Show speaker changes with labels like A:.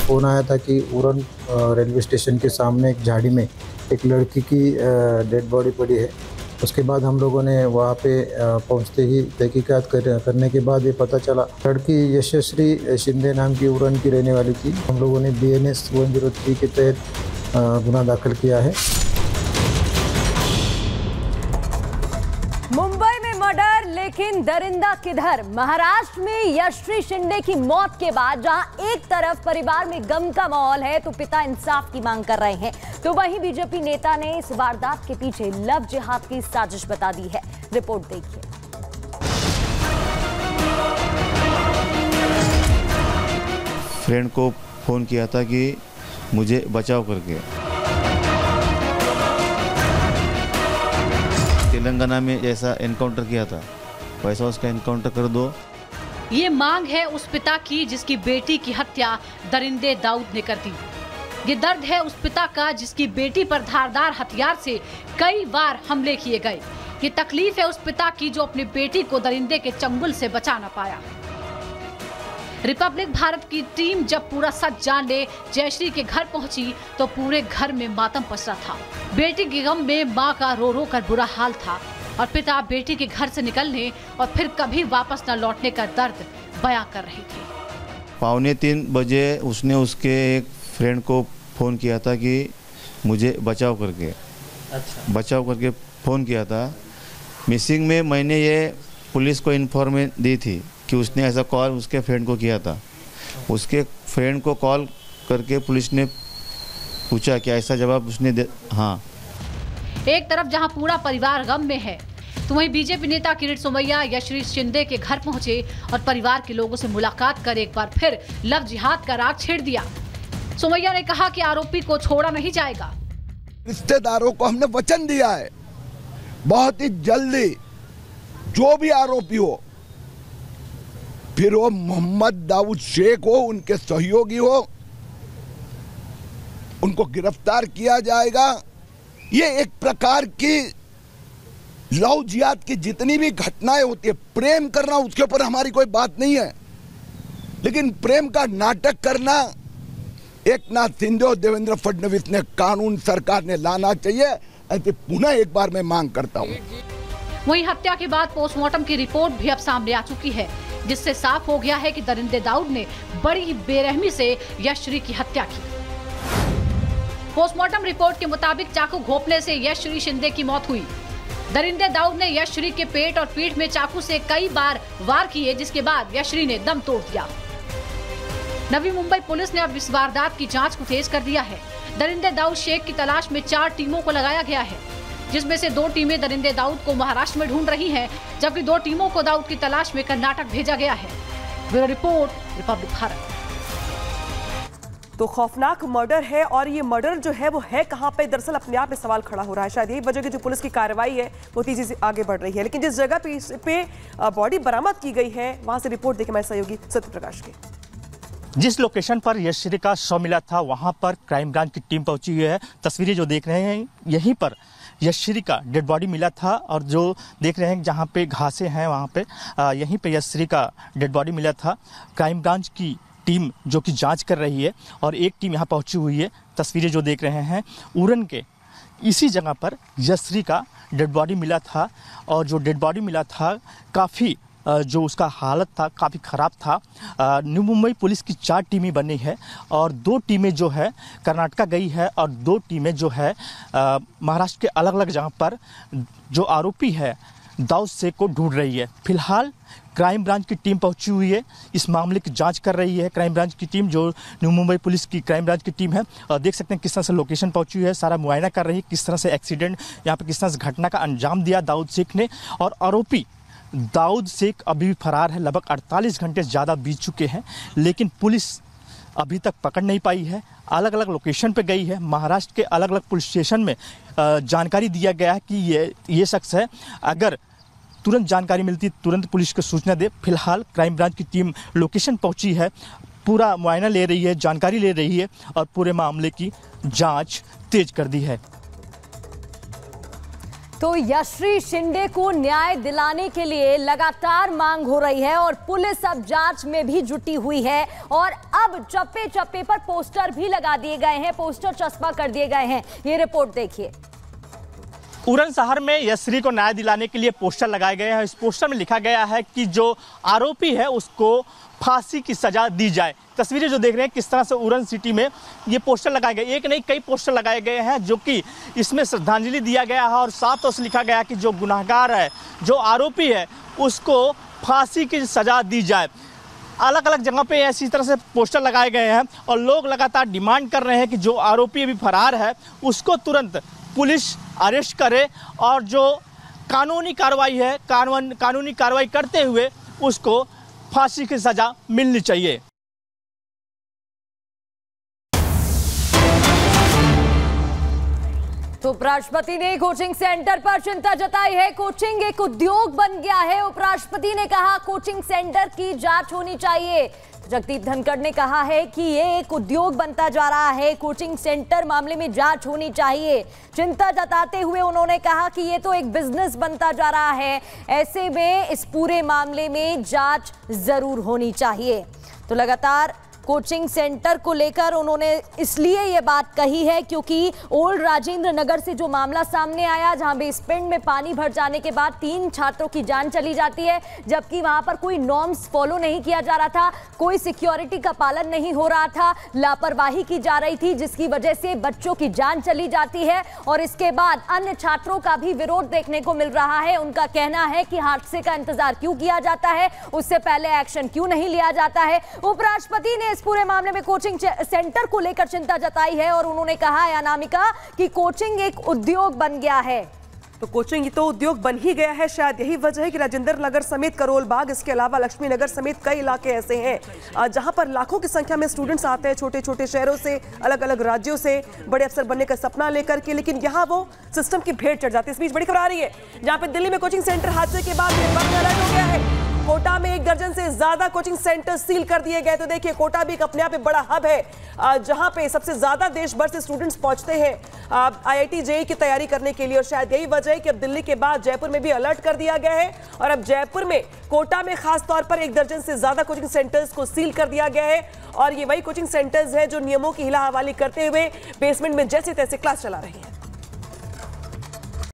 A: Phone आया था कि उरन रेलवे स्टेशन के सामने एक झाड़ी में एक लड़की की डेड बॉडी पड़ी है। उसके बाद हम लोगों ने वहाँ पे पहुँचते ही तहकीकात करने के बाद ये पता चला लड़की यशस्वी शिंदे नाम की उरन की रहने वाली थी। हम लोगों ने BNS 103 के तहत गुनाह दाखिल किया है।
B: मुंबई में मर्डर, लेकिन दरिंदा किधर? महाराष्ट्र में यशस्वी शिंदे की मौत के बाद जहां एक तरफ परिवार में गम का माहौल है तो पिता इंसाफ की मांग कर रहे हैं, तो वहीं बीजेपी नेता ने इस वारदात के पीछे लव जिहाद की साजिश बता दी है। रिपोर्ट देखिए।
C: फ्रेंड को फोन किया था कि मुझे बचाव करके। तेलंगाना में जैसा एनकाउंटर किया था वैसा उसका एनकाउंटर कर दो।
D: ये मांग है उस पिता की जिसकी बेटी की हत्या दरिंदे दाऊद ने कर दी। ये दर्द है उस पिता का जिसकी बेटी पर धारदार हथियार से कई बार हमले किए गए। ये तकलीफ है उस पिता की जो अपनी बेटी को दरिंदे के चंगुल से बचा न पाया। रिपब्लिक भारत की टीम जब पूरा सच जानने जयश्री के घर पहुंची तो पूरे घर में मातम पसरा था। बेटी के गम में मां का रो रो कर बुरा हाल था और पिता बेटी के घर से निकलने और फिर कभी वापस न लौटने का दर्द बयां कर रही थी।
C: 2:45 बजे उसने उसके एक फ्रेंड को फ़ोन किया था कि मुझे बचाव करके। अच्छा। बचाव करके फ़ोन किया था। मिसिंग में मैंने ये पुलिस को इन्फॉर्मेशन दी थी कि उसने ऐसा कॉल उसके फ्रेंड को किया था। उसके फ्रेंड को कॉल करके पुलिस ने पूछा कि ऐसा जवाब उसने हाँ।
D: एक तरफ जहां पूरा परिवार गम में है तो वहीं बीजेपी नेता किरीट सोमैया यशस्वी शिंदे के घर पहुंचे और परिवार के लोगों से मुलाकात कर एक बार फिर लव जिहाद का राग छेड़ दिया। सोमैया ने कहा कि आरोपी को छोड़ा नहीं जाएगा।
E: रिश्तेदारों को हमने वचन दिया है बहुत ही जल्दी जो भी आरोपी हो, फिर वो मोहम्मद दाऊद शेख हो, उनके सहयोगी हो, उनको गिरफ्तार किया जाएगा। ये एक प्रकार की लव जिहाद की जितनी भी घटनाएं होती है, प्रेम करना उसके ऊपर हमारी कोई बात नहीं है, लेकिन प्रेम का नाटक करना एकनाथ शिंदे और देवेंद्र फडणवीस ने कानून सरकार ने लाना चाहिए। ऐसे पुनः एक बार मैं मांग करता हूँ।
D: वहीं हत्या के बाद पोस्टमार्टम की रिपोर्ट भी अब सामने आ चुकी है, जिससे साफ हो गया है कि दरिंदे दाऊद ने बड़ी बेरहमी से यशस्वी की हत्या की। पोस्टमार्टम रिपोर्ट के मुताबिक चाकू घोंपने से यशस्वी शिंदे की मौत हुई। दरिंदे दाऊद ने यशस्वी के पेट और पीठ में चाकू से कई बार वार किए, जिसके बाद यशस्वी ने दम तोड़ दिया। नवी मुंबई पुलिस ने अब इस वारदात की जांच को तेज कर दिया है। दरिंदे दाऊद शेख की तलाश में 4 टीमों को लगाया गया है, जिसमें से 2 टीमें दरिंदे दाऊद को महाराष्ट्र में ढूंढ रही हैं, जबकि 2 टीमों को दाऊद की तलाश में कर्नाटक भेजा गया है। Bureau report, Republic Bharat.
F: तो खौफनाक मर्डर है, और ये मर्डर जो है वो है कहाँ पे, दरअसल अपने आप में सवाल खड़ा हो रहा है। शायद यही वजह की जो पुलिस की कार्रवाई है वो तेजी से आगे बढ़ रही है। लेकिन जिस जगह पे बॉडी बरामद की गई है वहां से रिपोर्ट देखें हमारे सहयोगी सत्य प्रकाश के।
G: जिस लोकेशन पर यशस्वी का शव मिला था वहां पर क्राइम ब्रांच की टीम पहुंची हुई है। तस्वीरें जो देख रहे हैं यहीं पर यशस्वी का डेड बॉडी मिला था, और जो देख रहे हैं जहां पे घासें हैं वहां पे यहीं पे यशस्वी का डेड बॉडी मिला था। क्राइम ब्रांच की टीम जो कि जांच कर रही है और एक टीम यहां पहुंची हुई है। तस्वीरें जो देख रहे हैं उरन के इसी जगह पर यशस्वी का डेड बॉडी मिला था, और जो डेड बॉडी मिला था काफ़ी जो उसका हालत था काफ़ी ख़राब था। न्यू मुंबई पुलिस की 4 टीमें बनी है, और 2 टीमें जो है कर्नाटका गई है, और 2 टीमें जो है महाराष्ट्र के अलग अलग जगह पर जो आरोपी है दाऊद शेख को ढूंढ रही है। फिलहाल क्राइम ब्रांच की टीम पहुंची हुई है, इस मामले की जांच कर रही है। क्राइम ब्रांच की टीम जो न्यू मुंबई पुलिस की क्राइम ब्रांच की टीम है, देख सकते हैं किस तरह से लोकेशन पहुंची हुई है, सारा मुआयना कर रही है, किस तरह से एक्सीडेंट यहाँ पे किस तरह से घटना का अंजाम दिया दाऊद शेख ने। और आरोपी दाऊद शेख अभी भी फरार है। लगभग 48 घंटे ज़्यादा बीत चुके हैं, लेकिन पुलिस अभी तक पकड़ नहीं पाई है। अलग अलग लोकेशन पे गई है, महाराष्ट्र के अलग अलग पुलिस स्टेशन में जानकारी दिया गया है कि ये शख्स है। अगर तुरंत जानकारी मिलती तुरंत पुलिस को सूचना दे। फिलहाल क्राइम ब्रांच की टीम लोकेशन पहुंची है, पूरा मुआयना ले रही है, जानकारी ले रही है, और पूरे मामले की जाँच तेज कर दी है।
B: तो यश्री शिंदे को न्याय दिलाने के लिए लगातार मांग हो रही है और पुलिस अब जांच में भी जुटी हुई है और अब चप्पे चप्पे पर पोस्टर भी लगा दिए गए हैं, पोस्टर चस्पा कर दिए गए हैं। ये रिपोर्ट देखिए।
G: उरण शहर में यश्री को न्याय दिलाने के लिए पोस्टर लगाए गए हैं। इस पोस्टर में लिखा गया है कि जो आरोपी है उसको फांसी की सजा दी जाए। तस्वीरें जो देख रहे हैं किस तरह से उरण सिटी में ये पोस्टर लगाए गए, एक नहीं कई पोस्टर लगाए गए हैं जो कि इसमें श्रद्धांजलि दिया गया है और साफ तौर से लिखा गया है कि जो गुनाहगार है, जो आरोपी है, उसको फांसी की सजा दी जाए। अलग अलग जगह पे ऐसी तरह से पोस्टर लगाए गए हैं और लोग लगातार डिमांड कर रहे हैं कि जो आरोपी अभी फरार है उसको तुरंत पुलिस अरेस्ट करे और जो कानूनी कार्रवाई है, कानूनी कार्रवाई करते हुए उसको फांसी की सजा मिलनी चाहिए।
B: तो उपराष्ट्रपति ने कोचिंग सेंटर पर चिंता जताई है। कोचिंग एक उद्योग बन गया है। उपराष्ट्रपति ने कहा कोचिंग सेंटर की जांच होनी चाहिए। जगदीप धनखड़ ने कहा है कि ये एक उद्योग बनता जा रहा है, कोचिंग सेंटर मामले में जांच होनी चाहिए। चिंता जताते हुए उन्होंने कहा कि ये तो एक बिजनेस बनता जा रहा है, ऐसे में इस पूरे मामले में जांच जरूर होनी चाहिए। तो लगातार कोचिंग सेंटर को लेकर उन्होंने इसलिए ये बात कही है क्योंकि ओल्ड राजेंद्र नगर से जो मामला सामने आया, जहां बेसमेंट में पानी भर जाने के बाद 3 छात्रों की जान चली जाती है, जबकि वहां पर कोई नॉर्म्स फॉलो नहीं किया जा रहा था, कोई सिक्योरिटी का पालन नहीं हो रहा था, लापरवाही की जा रही थी, जिसकी वजह से बच्चों की जान चली जाती है। और इसके बाद अन्य छात्रों का भी विरोध देखने को मिल रहा है। उनका कहना है कि हादसे का इंतजार क्यों किया जाता है, उससे पहले एक्शन क्यों नहीं लिया जाता है। उपराष्ट्रपति ने इस पूरे मामले में कोचिंग सेंटर को लेकर चिंता जताई है और उन्होंने कहा है अनामिका कि कोचिंग एक उद्योग बन गया है।
F: तो कोचिंग तो उद्योग बन ही गया है। शायद यही वजह है कि राजेंद्र नगर समेत करोल बाग, इसके अलावा लक्ष्मी नगर समेत कई इलाके ऐसे हैं जहां पर लाखों की संख्या में स्टूडेंट्स आते हैं, छोटे छोटे शहरों से, अलग अलग राज्यों से, बड़े अफसर बनने का सपना लेकर के, लेकिन यहाँ वो सिस्टम की भेंट चढ़ जाती है। इस बीच बड़ी खबर आ रही है जहाँ पे दिल्ली में कोचिंग सेंटर हादसे के बाद अलर्ट हो गया है। कोटा में 1 दर्जन से ज्यादा कोचिंग सेंटर सील कर दिए गए। तो देखिए, कोटा भी एक अपने आप में बड़ा हब है जहां पे सबसे ज्यादा देश भर से स्टूडेंट्स पहुंचते हैं IIT JEE की तैयारी करने के लिए। और शायद यही वजह है कि अब दिल्ली के बाद जयपुर में भी अलर्ट कर दिया गया है और अब जयपुर में, कोटा में खास तौर पर 1 दर्जन से ज्यादा कोचिंग सेंटर्स को सील कर दिया गया है। और ये वही कोचिंग सेंटर्स हैं जो नियमों की हिला हवाली करते हुए बेसमेंट में जैसे तैसे क्लास चला रहे हैं।